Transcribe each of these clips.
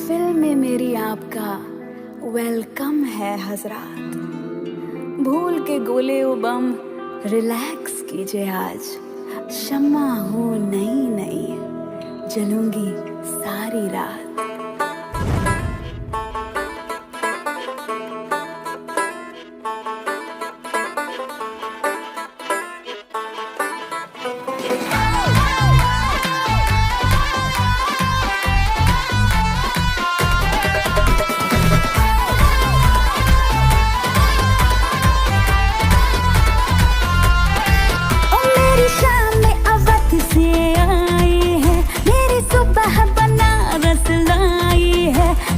महफिल में मेरी आपका वेलकम है हजरात। भूल के गोले ओ बम रिलैक्स कीजिए आज। शम्मा हूँ नई नई, जलूंगी सारी रात।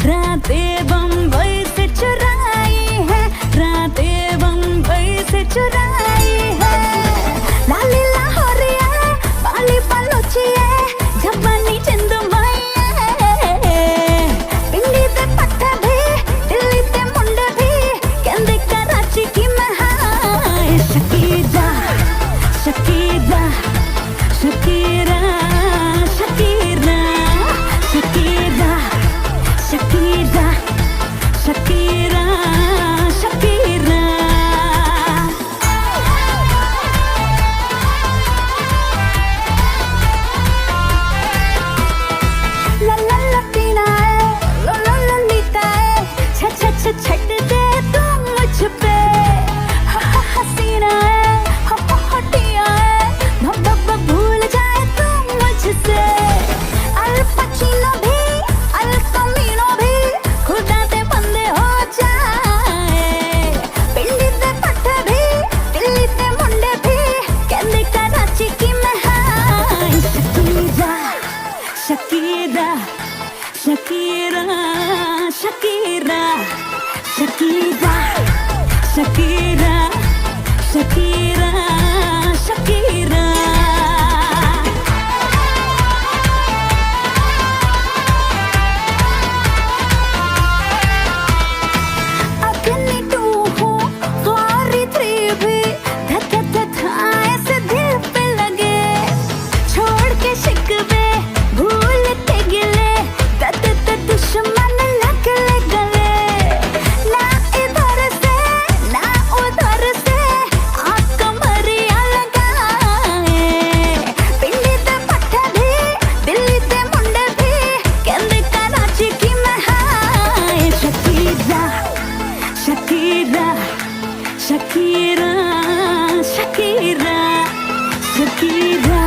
रातें बम्बई से चुराई है, रातें बम्बई से चुराई है। लाली लाहौरिया बाली बलोचिया जवानी चिंदुमाइया, पिंडी ते पट्टा भी दिल्ली ते मुंडे भी कहंदे कराची की मैं हाय। Shakira Shakira Shakira Shakira Shakira Shakira, Shakira, Shakira. La la la pina hai, la lolita hai, छट दे तू मुझ पे। हसीना है, हटिया है, भूल जाए तू मुझसे। अल पचीनो भी अल कमीनो भी खुदा ते बंदे हो जाए। पिंडी ते पट्टे भी दिल्ली ते मुंडे भी कहंदे कराची की मैं हाय। Shakira Shakira Shakira Shakira Shakira Shakira Shakira Shakira. Shakira, Shakira, Shakira, Shakira.